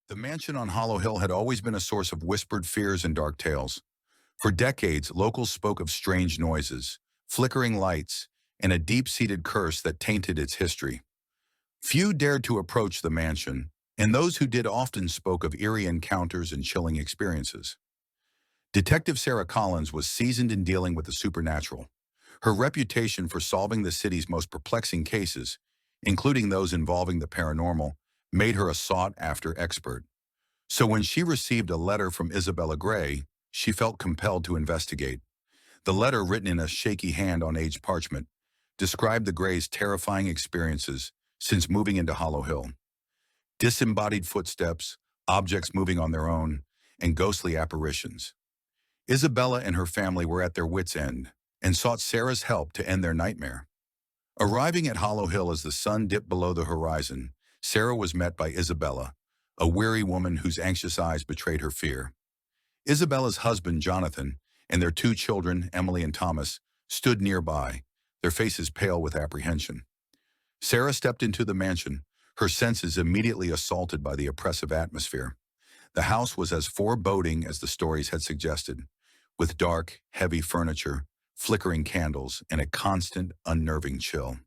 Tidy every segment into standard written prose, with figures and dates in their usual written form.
The mansion on Hollow Hill had always been a source of whispered fears and dark tales. For decades, locals spoke of strange noises, flickering lights, and a deep-seated curse that tainted its history. Few dared to approach the mansion, and those who did often spoke of eerie encounters and chilling experiences. Detective Sarah Collins was seasoned in dealing with the supernatural. Her reputation for solving the city's most perplexing cases, including those involving the paranormal, made her a sought-after expert. So when she received a letter from Isabella Grey, she felt compelled to investigate. The letter, written in a shaky hand on aged parchment, described the Greys' terrifying experiences since moving into Hollow Hill. Disembodied footsteps, objects moving on their own, and ghostly apparitions. Isabella and her family were at their wits' end and sought Sarah's help to end their nightmare. Arriving at Hollow Hill as the sun dipped below the horizon, Sarah was met by Isabella, a weary woman whose anxious eyes betrayed her fear. Isabella's husband, Jonathan, and their two children, Emily and Thomas, stood nearby, their faces pale with apprehension. Sarah stepped into the mansion, her senses immediately assaulted by the oppressive atmosphere. The house was as foreboding as the stories had suggested, with dark, heavy furniture, flickering candles, and a constant, unnerving chill.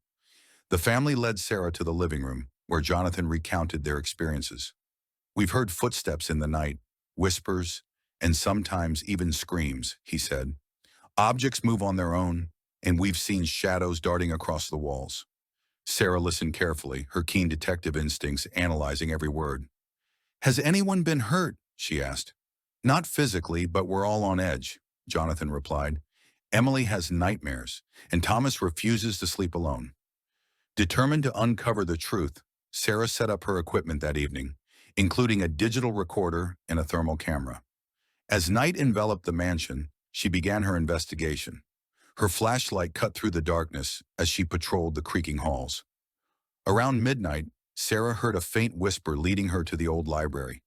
The family led Sarah to the living room, where Jonathan recounted their experiences. "We've heard footsteps in the night, whispers, and sometimes even screams," he said. "Objects move on their own, and we've seen shadows darting across the walls." Sarah listened carefully, her keen detective instincts analyzing every word. "Has anyone been hurt?" she asked. "Not physically, but we're all on edge," Jonathan replied. "Emily has nightmares, and Thomas refuses to sleep alone." Determined to uncover the truth, Sarah set up her equipment that evening, including a digital recorder and a thermal camera. As night enveloped the mansion, she began her investigation. Her flashlight cut through the darkness as she patrolled the creaking halls. Around midnight, Sarah heard a faint whisper leading her to the old library.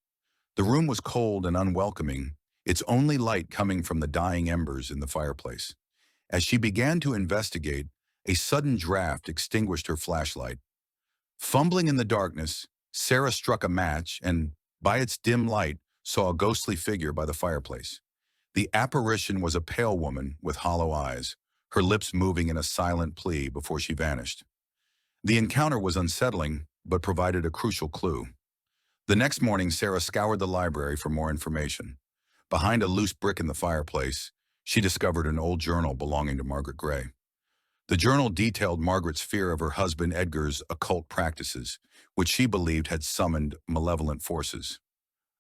The room was cold and unwelcoming, its only light coming from the dying embers in the fireplace. As she began to investigate, a sudden draft extinguished her flashlight. Fumbling in the darkness, Sarah struck a match and, by its dim light, saw a ghostly figure by the fireplace. The apparition was a pale woman with hollow eyes, her lips moving in a silent plea before she vanished. The encounter was unsettling, but provided a crucial clue. The next morning, Sarah scoured the library for more information. Behind a loose brick in the fireplace, she discovered an old journal belonging to Margaret Grey. The journal detailed Margaret's fear of her husband Edgar's occult practices, which she believed had summoned malevolent forces.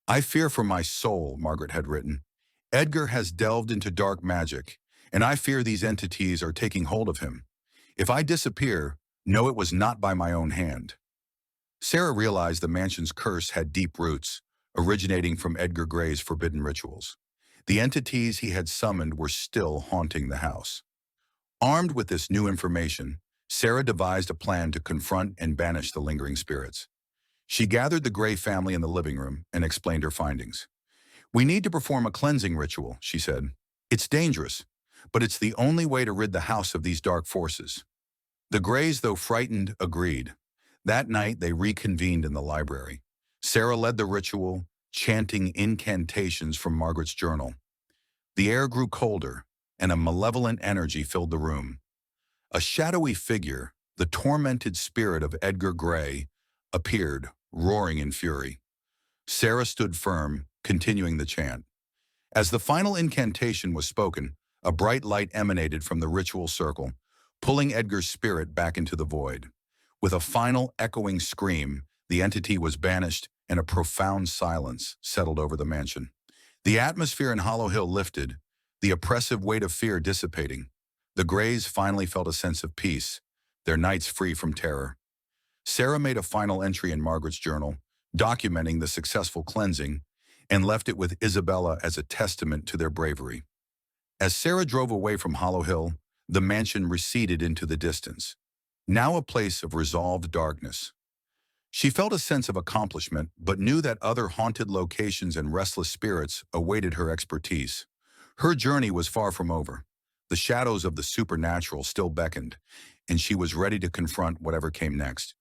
"I fear for my soul," Margaret had written. "Edgar has delved into dark magic, and I fear these entities are taking hold of him. If I disappear, know it was not by my own hand." Sarah realized the mansion's curse had deep roots, originating from Edgar Grey's forbidden rituals. The entities he had summoned were still haunting the house. Armed with this new information, Sarah devised a plan to confront and banish the lingering spirits. She gathered the Grey family in the living room and explained her findings. "We need to perform a cleansing ritual," she said. "It's dangerous, but it's the only way to rid the house of these dark forces." The Greys, though frightened, agreed. That night, they reconvened in the library. Sarah led the ritual, chanting incantations from Margaret's journal. The air grew colder, and a malevolent energy filled the room. A shadowy figure, the tormented spirit of Edgar Grey, appeared, roaring in fury. Sarah stood firm, continuing the chant. As the final incantation was spoken, a bright light emanated from the ritual circle, pulling Edgar's spirit back into the void. With a final echoing scream, the entity was banished, and a profound silence settled over the mansion. The atmosphere in Hollow Hill lifted, the oppressive weight of fear dissipating. The Greys finally felt a sense of peace, their nights free from terror. Sarah made a final entry in Margaret's journal, documenting the successful cleansing, and left it with Isabella as a testament to their bravery. As Sarah drove away from Hollow Hill, the mansion receded into the distance, now a place of resolved darkness. She felt a sense of accomplishment, but knew that other haunted locations and restless spirits awaited her expertise. Her journey was far from over. The shadows of the supernatural still beckoned, and she was ready to confront whatever came next.